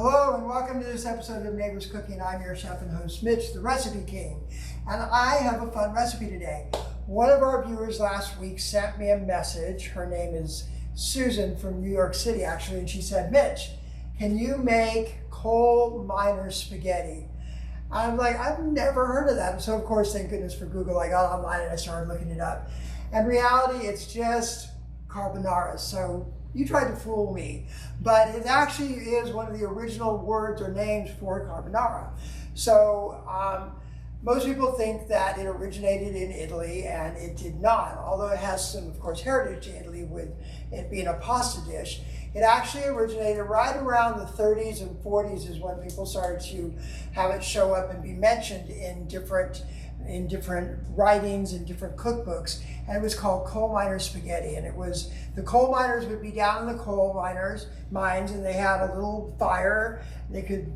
Hello and welcome to this episode of Neighbors Cooking. I'm your chef and host, Mitch, the Recipe King. And I have a fun recipe today. One of our viewers last week sent me a message. Her name is Susan from New York City, actually, and she said, Mitch, can you make coal miner spaghetti? I'm like, I've never heard of that. And so, of course, thank goodness for Google, I got online and I started looking it up. In reality, it's just carbonara. So you tried to fool me, but it actually is one of the original words or names for carbonara. So most people think that it originated in Italy, and it did not. Although it has some, of course, heritage in Italy with it being a pasta dish. It actually originated right around the 30s and 40s is when people started to have it show up and be mentioned in different writings and different cookbooks, and it was called coal miner spaghetti. And it was, the coal miners would be down in the coal mines, and they had a little fire. They could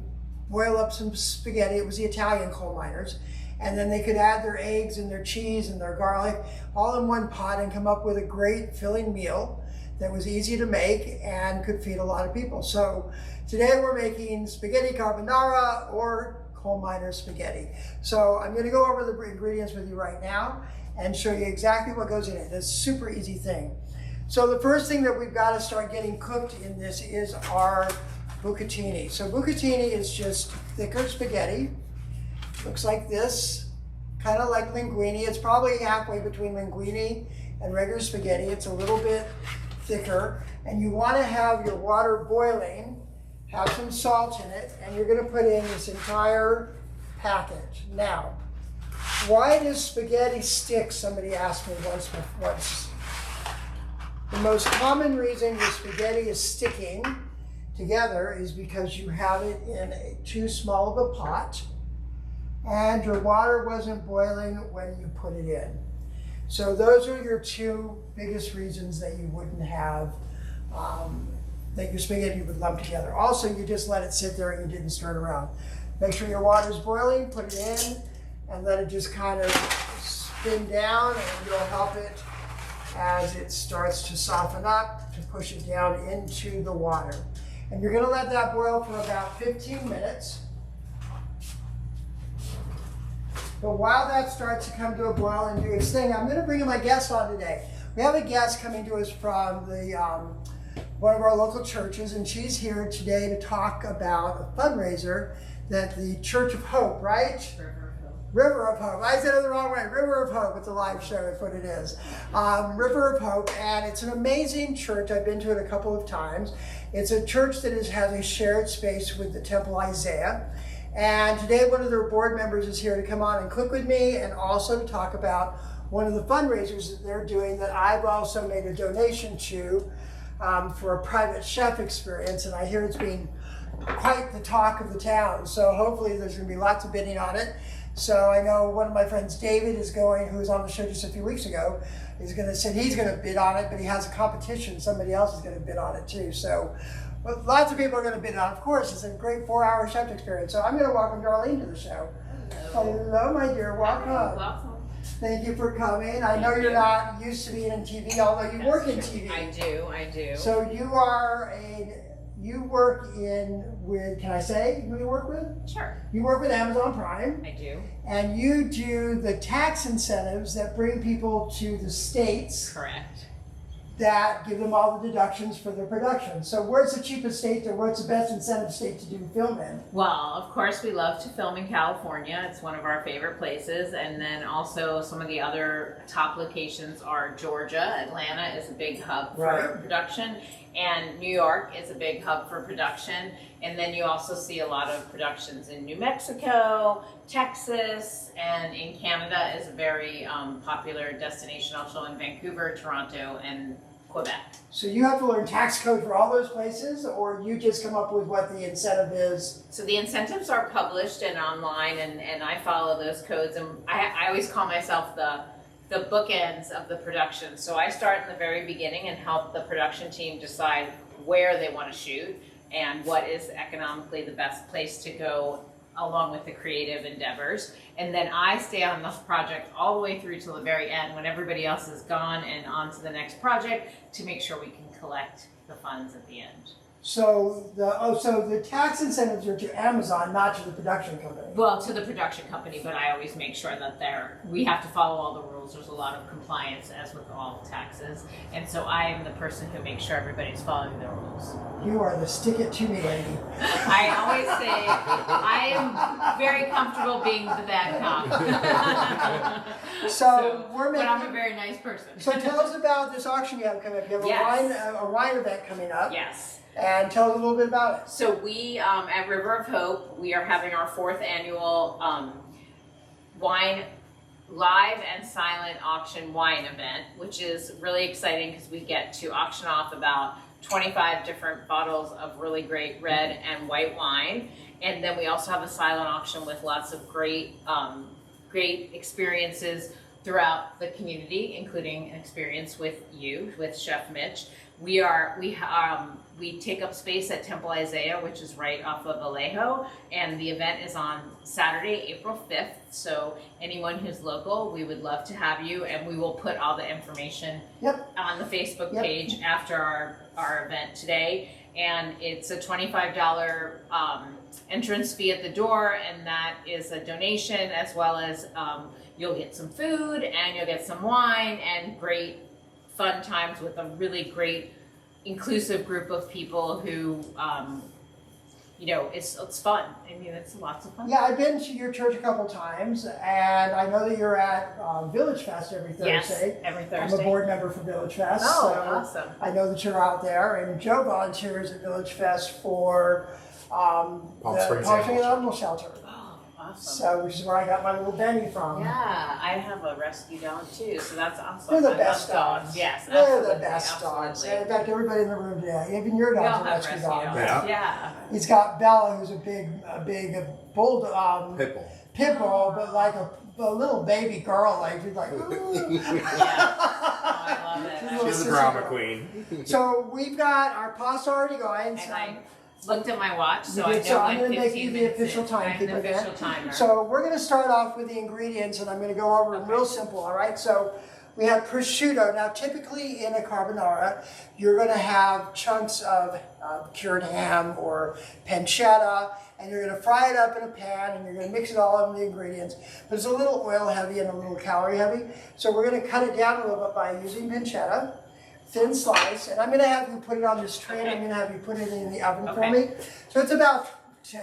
boil up some spaghetti. It was the Italian coal miners, and then they could add their eggs and their cheese and their garlic all in one pot and come up with a great filling meal that was easy to make and could feed a lot of people. So today we're making spaghetti carbonara, or coal miner spaghetti. So I'm going to go over the ingredients with you right now and show you exactly what goes in it. It's a super easy thing. So the first thing that we've got to start getting cooked in this is our bucatini. So bucatini is just thicker spaghetti. Looks like this, kind of like linguine. It's probably halfway between linguine and regular spaghetti. It's a little bit thicker, and you want to have your water boiling, have some salt in it, and you're going to put in this entire package. Now, why does spaghetti stick? Somebody asked me once. The most common reason your spaghetti is sticking together is because you have it in too small of a pot, and your water wasn't boiling when you put it in. So those are your two biggest reasons that you wouldn't have that your spaghetti would lump together. Also, you just let it sit there and you didn't stir it around. Make sure your water's boiling, put it in, and let it just kind of spin down, and you'll help it as it starts to soften up to push it down into the water. And you're gonna let that boil for about 15 minutes. But while that starts to come to a boil and do its thing, I'm gonna bring my guest on today. We have a guest coming to us from the one of our local churches, and she's here today to talk about a fundraiser that the Church of Hope, right? River of Hope. I said it the wrong way. River of Hope. It's a live show, is what it is. River of Hope, and it's an amazing church. I've been to it a couple of times. It's a church that has a shared space with the Temple Isaiah. And today one of their board members is here to come on and cook with me, and also to talk about one of the fundraisers that they're doing that I've also made a donation to for a private chef experience. And I hear it's being quite the talk of the town. So hopefully there's going to be lots of bidding on it. So I know one of my friends, David, is going, who was on the show just a few weeks ago, is going to say he's going to bid on it, but he has a competition. Somebody else is going to bid on it too. So lots of people are going to bid on it. Of course, it's a great 4-hour chef experience. So I'm going to welcome Darlene to the show. Hello, my dear. Welcome. Welcome. Thank you for coming. I know you're not used to being in TV, although you work in TV. I do. So you work with, can I say who you work with? Sure. You work with Amazon Prime. I do. And you do the tax incentives that bring people to the States. Correct. That give them all the deductions for their production. So where's the cheapest state, or what's the best incentive state to do film in? Well, of course, we love to film in California. It's one of our favorite places. And then also some of the other top locations are Georgia. Atlanta is a big hub for production. And New York is a big hub for production. And then you also see a lot of productions in New Mexico, Texas, and in Canada is a very popular destination, also in Vancouver, Toronto, and Quebec. So you have to learn tax code for all those places, or you just come up with what the incentive is? So the incentives are published and online, and I follow those codes. And I always call myself the bookends of the production. So I start in the very beginning and help the production team decide where they want to shoot and what is economically the best place to go along with the creative endeavors. And then I stay on the project all the way through till the very end when everybody else is gone and on to the next project to make sure we can collect the funds at the end. So the tax incentives are to Amazon, not to the production company. Well, to the production company, but I always make sure that we have to follow all the rules. There's a lot of compliance, as with all taxes, and so I am the person who makes sure everybody's following the rules. You are the stick it to me lady. I always say I am very comfortable being the bad cop. We're making. But I'm a very nice person. So tell us about this auction you have coming up. You have a wine event coming up. Yes. And tell us a little bit about it. So we, at River of Hope, we are having our 4th annual wine live and silent auction wine event, which is really exciting because we get to auction off about 25 different bottles of really great red and white wine. And then we also have a silent auction with lots of great experiences throughout the community, including an experience with you, with Chef Mitch. We take up space at Temple Isaiah, which is right off of Vallejo, and the event is on Saturday, April 5th. So anyone who's local, we would love to have you, and we will put all the information on the Facebook page after our event today. And it's a $25 entrance fee at the door, and that is a donation, as well as you'll get some food and you'll get some wine and great fun times with a really great inclusive group of people who it's fun. I mean, it's lots of fun. Yeah, I've been to your church a couple times, and I know that you're at Village Fest every Thursday. Yes, every Thursday. I'm a board member for Village Fest. Oh, so awesome. I know that you're out there, and Joe volunteers at Village Fest for Palm Springs Animal Shelter. Awesome. So, which is where I got my little Benny from. Yeah, I have a rescue dog too, so that's awesome. They're the best dogs. Yes, they're the best dogs. And in fact, everybody in the room today, even your dog's a rescue dog. Yeah. He's got Bella, who's a big bulldog, pit bull, but like a little baby girl, like she's like, ooh. Yeah. Oh, I love it. She's a drama queen. So we've got our pasta already going. And I looked at my watch, so I know I'm going to make 15 you the minutes official in. timekeeper. I'm the official timer. So we're going to start off with the ingredients, and I'm going to go over them real simple, all right? So we have prosciutto. Now, typically in a carbonara, you're going to have chunks of cured ham or pancetta, and you're going to fry it up in a pan, and you're going to mix it all up with the ingredients. But it's a little oil heavy and a little calorie heavy. So we're going to cut it down a little bit by using pancetta. Thin slice, and I'm going to have you put it on this tray, and I'm going to have you put it in the oven for me. So it's about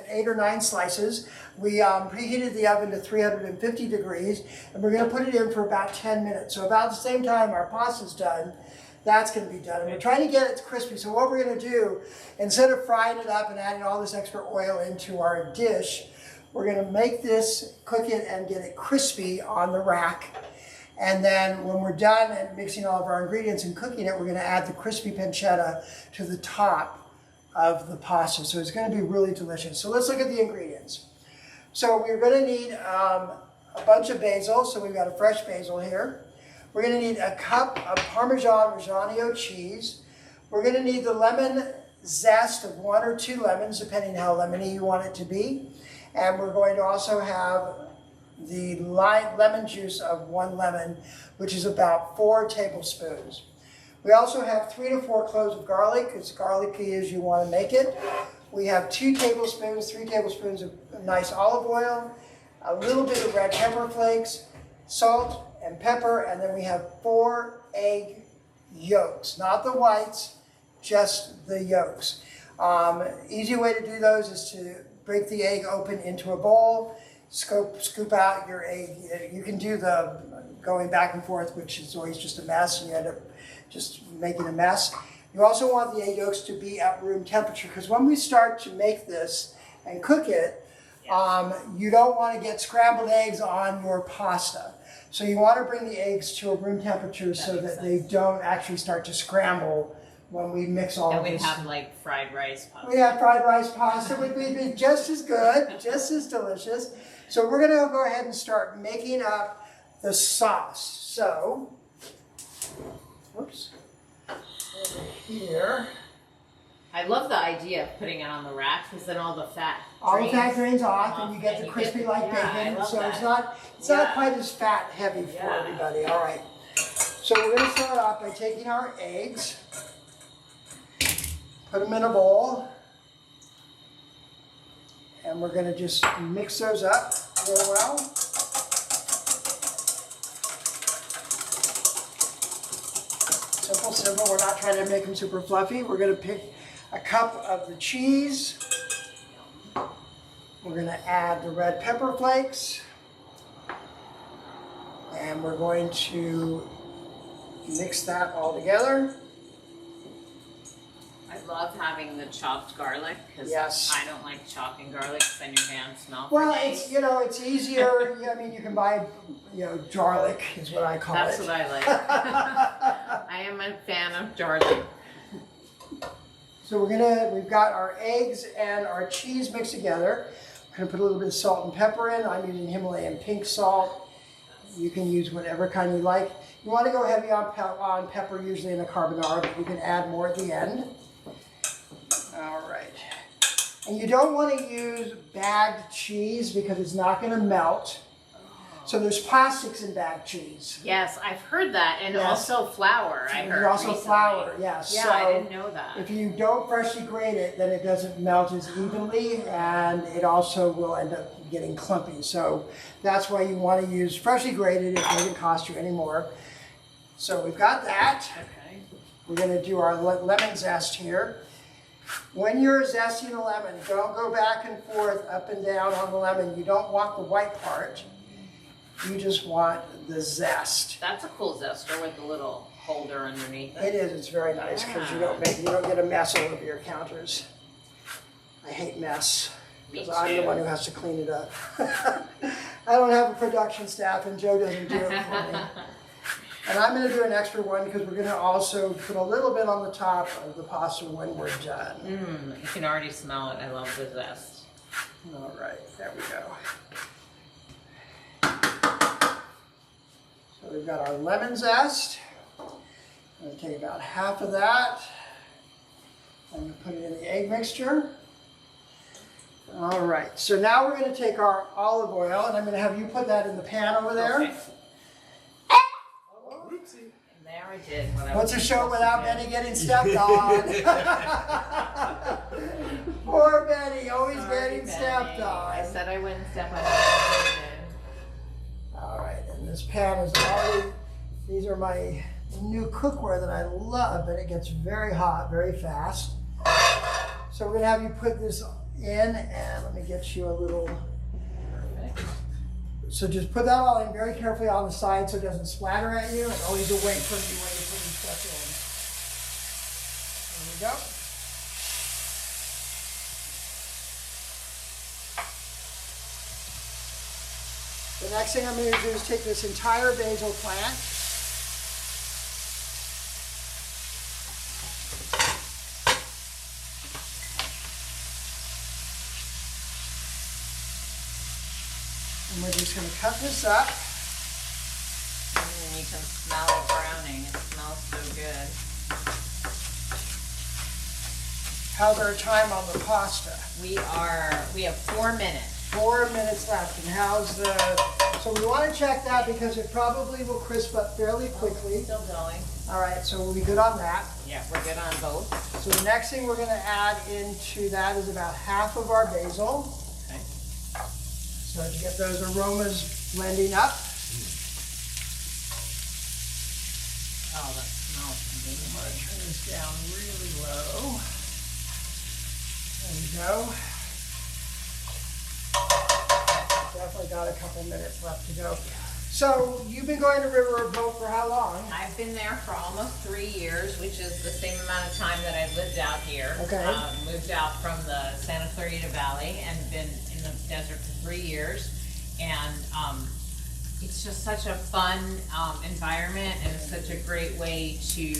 8 or 9 slices. We preheated the oven to 350 degrees, and we're going to put it in for about 10 minutes. So about the same time our pasta's done, that's going to be done. And we're trying to get it crispy. So what we're going to do, instead of frying it up and adding all this extra oil into our dish, we're going to make this, cook it, and get it crispy on the rack. And then when we're done and mixing all of our ingredients and cooking it, we're going to add the crispy pancetta to the top of the pasta. So it's going to be really delicious. So let's look at the ingredients. So we're going to need a bunch of basil. So we've got a fresh basil here. We're going to need a cup of Parmesan Reggiano cheese. We're going to need the lemon zest of 1 or 2 lemons, depending how lemony you want it to be. And we're going to also have the lemon juice of 1 lemon, which is about 4 tablespoons. We also have 3 to 4 cloves of garlic, as garlicky as you want to make it. We have 3 tablespoons of nice olive oil, a little bit of red pepper flakes, salt and pepper, and then we have 4 egg yolks, not the whites, just the yolks. Easy way to do those is to break the egg open into a bowl, scoop out your egg. You can do the going back and forth, which is always just a mess, and you end up just making a mess. You also want the egg yolks to be at room temperature, because when we start to make this and cook it, you don't want to get scrambled eggs on your pasta. So you want to bring the eggs to a room temperature so that they don't actually start to scramble when we mix all of this. And we'd have like fried rice pasta. We have fried rice pasta, which would be just as good, just as delicious. So we're going to go ahead and start making up the sauce. So, whoops, over here. I love the idea of putting it on the rack, because then all the fat drains off, and you get the crispy like bacon. So it's not quite as fat heavy for everybody. All right. So we're going to start off by taking our eggs, Put them in a bowl. And we're gonna just mix those up real well. Simple, simple. We're not trying to make them super fluffy. We're gonna pick a cup of the cheese. We're gonna add the red pepper flakes. And we're going to mix that all together. I love having the chopped garlic because Yes. I don't like chopping garlic because then your hands smell for Well, days. it's, you know, it's easier. I mean, you can buy, you know, garlic is what I call That's it. what I like. I am a fan of garlic. So we've got our eggs and our cheese mixed together. We're gonna put a little bit of salt and pepper in. I'm using Himalayan pink salt. You can use whatever kind you like. You want to go heavy on pepper usually in a carbonara, but you can add more at the end. All right. And you don't want to use bagged cheese because it's not going to melt. So there's plastics in bagged cheese. Yes, I've heard that, and Yes. also flour. I heard There's also recently. flour, yes. Yeah, So I didn't know that. if you don't freshly grate it, then it doesn't melt as evenly, and it also will end up getting clumpy. So that's why you want to use freshly grated. It doesn't cost you any more. So we've got that. Okay. We're going to do our lemon zest here. When you're zesting a lemon, don't go back and forth, up and down on the lemon. You don't want the white part. You just want the zest. That's a cool zester with a little holder underneath It it. is. It's very nice because you don't get a mess all over your counters. I hate mess Me because I'm the too. one who has to clean it up. I don't have a production staff, and Joe doesn't do it for me. And I'm going to do an extra one because we're going to also put a little bit on the top of the pasta when we're done. You can already smell it. I love the zest. All right, there we go. So we've got our lemon zest. I'm going to take about half of that. I'm going to put it in the egg mixture. All right, so now we're going to take our olive oil, and I'm going to have you put that in the pan over there. Okay. And there I did what I What's was a show supposed without to Benny do. getting stepped on? Poor Benny, always Sorry, getting Benny. stepped I on. said I wouldn't step on it. All right, and this pan is already, these are my new cookware that I love, but it gets very hot very fast. So we're gonna have you put this in, and let me get you a little, so just put that all in very carefully on the side so it doesn't splatter at you, and always away from you when you're putting stuff in. There we go. The next thing I'm going to do is take this entire basil plant. And we're just going to cut this up. You can smell it browning. It smells so good. How's our time on the pasta? We have 4 minutes. 4 minutes left. And how's the, so we want to check that because it probably will crisp up fairly quickly. Still going. All right, so we'll be good on that. Yeah, we're good on both. So the next thing we're going to add into that is about half of our basil. Okay. So to get those aromas blending up. Oh, that smells I'm amazing. going to turn this down really low. There we go. Definitely got a couple minutes left to go. So you've been going to River of Hope for how long? I've been there for almost 3 years, which is the same amount of time that I've lived out here. Okay. Moved out from the Santa Clarita Valley and been in the desert for 3 years. And it's just such a fun environment, and it's such a great way to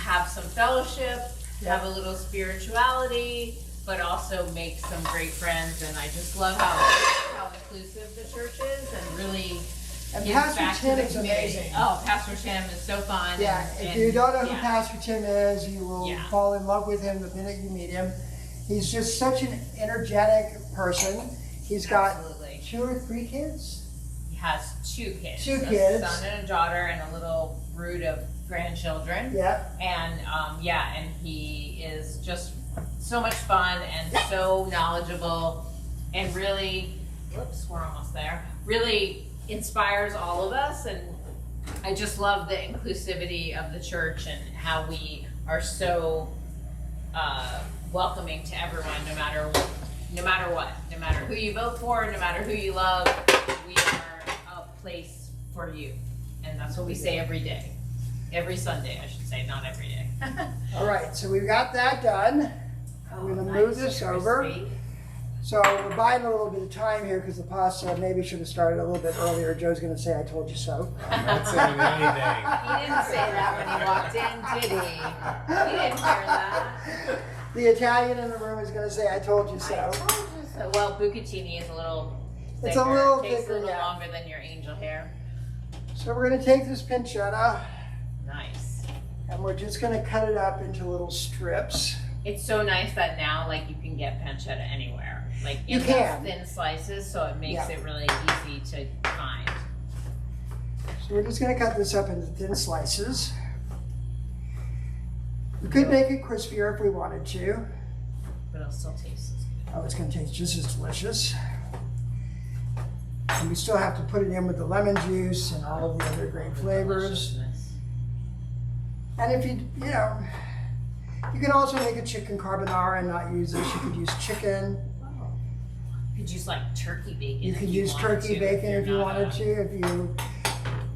have some fellowship, have a little spirituality, but also make some great friends. And I just love how inclusive the church is, and really And gives Pastor back Tim to the is community. amazing. Oh, Pastor Tim is so fun. Yeah, if and you don't know who yeah. Pastor Tim is, you will Yeah. fall in love with him the minute you meet him. He's just such an energetic person. He's got Absolutely. 2 or 3 kids. He has 2 kids. Two a kids. son and a daughter, and a little brood of grandchildren. Yeah. And and he is just so much fun and so knowledgeable and really, whoops, we're almost there, really inspires all of us. And I just love the inclusivity of the church and how we are so welcoming to everyone, no matter what, no matter who you vote for, no matter who you love, we are a place for you. And that's what we say every day. Every Sunday, I should say, not every day. All right, so we've got that done. I'm going to move this over. So we're buying a little bit of time here because the pasta maybe should have started a little bit earlier. Joe's going to say, I told you so. I'm not saying anything. He didn't say that when he walked in, did he? He didn't hear that. The Italian in the room is going to say, I told you so. I told you so. Well, bucatini is a little thicker. It's a little Takes thicker, a little yeah. longer than your angel hair. So we're going to take this pancetta Nice. and we're just going to cut it up into little strips. It's so nice that now, like, you can get pancetta anywhere. Like, You in can. those thin slices, so it makes Yeah. it really easy to find. So we're just going to cut this up into thin slices. We could make it crispier if we wanted to. But it'll still taste as good. Oh, it's going to taste just as delicious. And we still have to put it in with the lemon juice and all of the other great flavors. Deliciousness. And if you you can also make a chicken carbonara and not use this. You could use chicken. You could use, like, turkey bacon. You if could you use wanted turkey to, bacon if you you're wanted not to.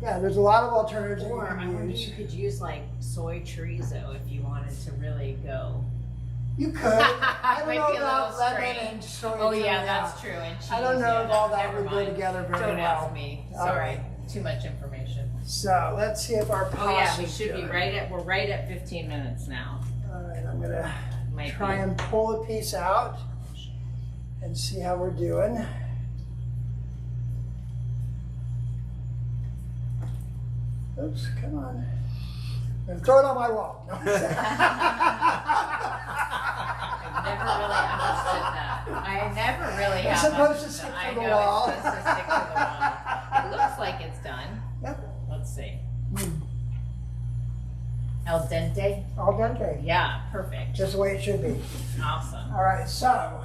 Yeah, there's a lot of alternatives Or that I you can wonder use. you could use, like, soy chorizo if you wanted to really go. You could. I don't Might know be a about little lemon strange. and soy. Oh yeah, chili. that's true. And cheese. I don't know yeah, if all no, that never would go mind. together very Don't well. ask me. All Sorry, right. too much information. So let's see if our Oh yeah, pasta. we should be we're right at 15 minutes now. All right, I'm gonna Might try be. and pull a piece out and see how we're doing. Oops, come on. I'm gonna throw it on my wall. No. I've never really understood that. I never really You're have. supposed to understood- stick to I the know wall. it's supposed to stick to the wall. It looks like it's done. Yep. Let's see. Mm. Al dente. All done, Yeah, perfect. just the way it should be. Awesome. All right, so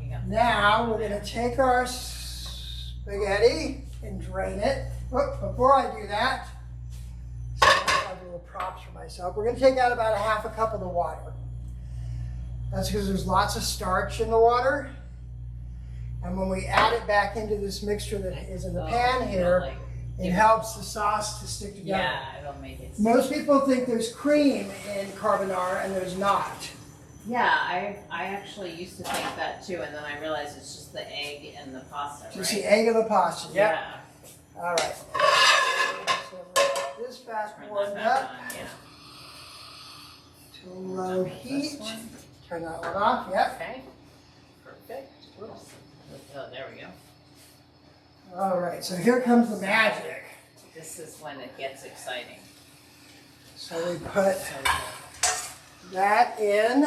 We got now we're gonna take our spaghetti and drain it. But before I do that, so I have little props for myself. We're gonna take out about a half a cup of the water. That's because there's lots of starch in the water. And when we add it back into this mixture that is in the pan here, like, it helps the sauce to stick together. yeah, it'll make it. Most people think there's cream in carbonara and there's not. Yeah, I actually used to think that too, and then I realized it's just the egg and the pasta, right? Just the egg of the pasta. Yep. Yeah. All right. So we'll this fast Turn forward that up back on, yeah. to low This heat. one. Turn that one off. Yep. Okay. Perfect. Whoops. Oh, there we go. All right. So here comes the magic. This is when it gets exciting. So we put So good. that in,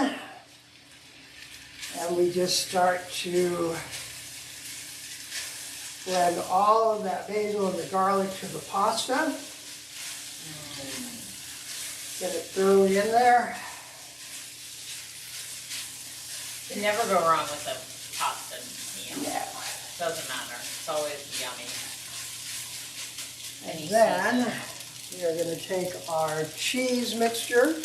and we just start to blend all of that basil and the garlic to the pasta. Get it thoroughly in there. You can never go wrong with a pasta meal. Yeah. Doesn't matter. It's always yummy. And Any then season. we are going to take our cheese mixture.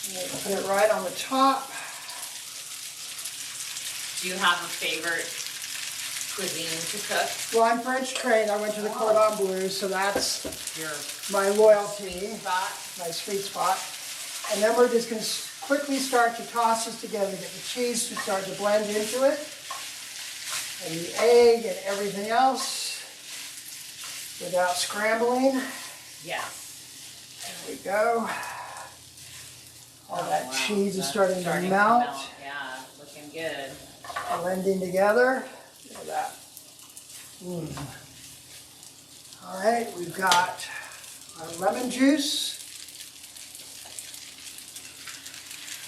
And put it right on the top. Do you have a favorite cuisine to cook? Well, I'm French trained. I went to the Cordon Bleu, so that's Your my loyalty, spot? my sweet spot. And then we're just going to quickly start to toss this together, get the cheese to start to blend into it, and the egg and everything else without scrambling. Yes. There we go. All that wow. cheese is That's starting to melt, Yeah, looking good. blending together. Look at that. All right, we've got our lemon juice.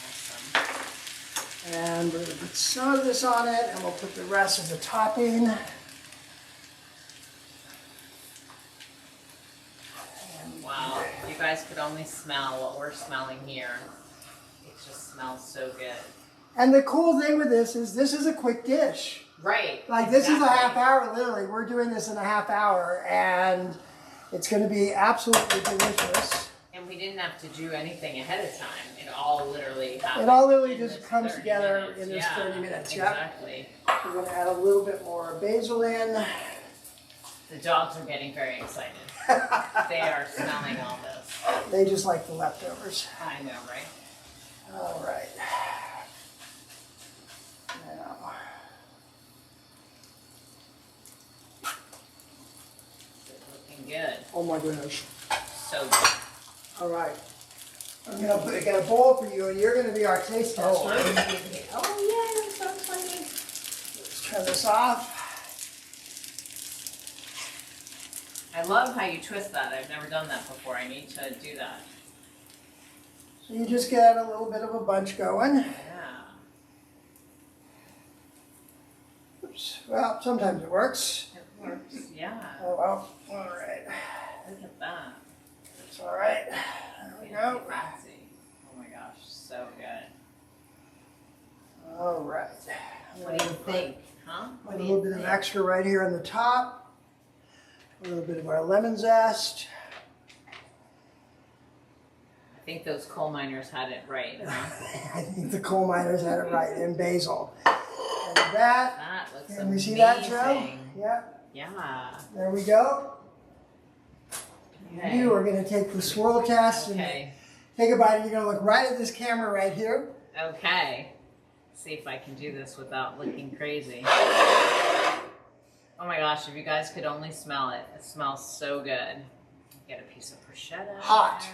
Awesome. And we're going to put some of this on it, and we'll put the rest of the topping. guys could only smell what we're smelling here. It just smells so good. And the cool thing with this is a quick dish. Right. Like this is a half hour, literally. We're doing this in a half hour, and it's going to be absolutely delicious. And we didn't have to do anything ahead of time. It all literally happened. It all literally in just this comes 30 together minutes. in this Yeah, 30 minutes. Yep. Exactly. We're going to add a little bit more basil in. The dogs are getting very excited. They are smelling all this. They just like the leftovers. I know, right? All right. Now, It's looking good. oh my goodness. So good. All right. I'm going to get a bowl for you, and you're going to be our taste tester. Oh yeah, I'm so excited. Let's turn this off. I love how you twist that. I've never done that before. I need to do that. So you just get a little bit of a bunch going. Yeah. Oops. Well, sometimes it works. It works. Yeah. Oh, well. All right. Look at that. It's all right. There we go. Fancy. Oh my gosh, so good. All right. What do you think? Huh? What A do little you bit of think? extra right here on the top. A little bit of our lemon zest. I think those coal miners had it right, huh? I think the coal miners had it right. And basil. And that. That looks Can amazing. we see that, Joe? Yeah. Yeah. There we go. Okay. You are going to take the swirl test and Okay. take a bite. And you're going to look right at this camera right here. Okay. See if I can do this without looking crazy. Oh my gosh, if you guys could only smell it. It smells so good. Get a piece of prosciutto. Hot.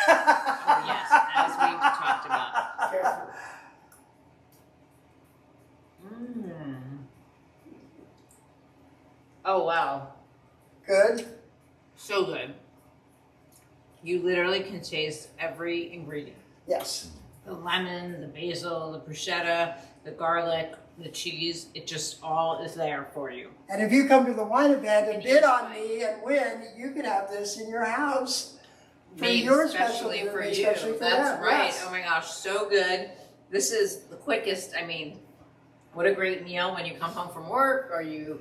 Oh, yes, as we've talked about. Careful. Mmm. Oh wow. Good. So good. You literally can taste every ingredient. Yes. The lemon, the basil, the prosciutto, the garlic, the cheese. It just all is there for you. And if you come to the wine event and And bid each on wine. me and win, you can have this in your house for Made your especially special for you. especially for That's them. right. Yes. Oh my gosh, so good. This is the quickest. I mean, what a great meal when you come home from work or you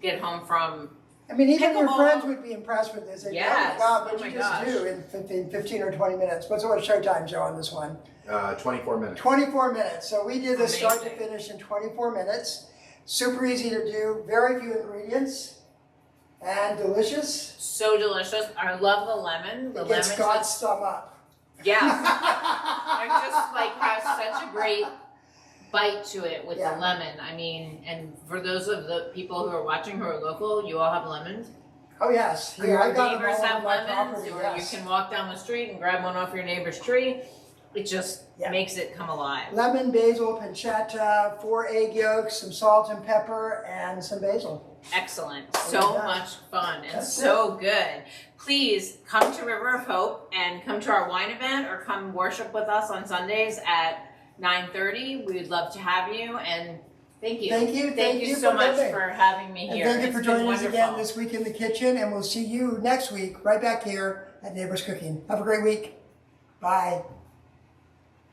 get home from. I mean, even your Pickleball. friends would be impressed with this. They'd go, Yes. oh my God, Oh what my you just gosh. do in 15 or 20 minutes. What's showtime, Joe, on this one? 24 minutes. 24 minutes. So we did this start to Amazing. finish in 24 minutes. Super easy to do, very few ingredients, and delicious. So delicious. I love the lemon. The It gets lemon God's just, stomach. yeah. I just like has such a great bite to it with Yeah. the lemon. I mean, and for those of the people who are watching who are local, you all have lemons. Oh yes, Or yeah, I your got them neighbors all have on my lemons, property. or Yes. you can walk down the street and grab one off your neighbor's tree. It just Yeah. makes it come alive. Lemon, basil, pancetta, 4 egg yolks, some salt and pepper, and some basil. Excellent. There So you go. much fun and That's so good. Please come to River of Hope and come to our wine event or come worship with us on Sundays at 9:30. We'd love to have you, and thank you. Thank you, Thank you for so much coming. for having me And here. thank you It's for been joining us again wonderful. this week in the kitchen, and we'll see you next week right back here at Neighbors Cooking. Have a great week. Bye.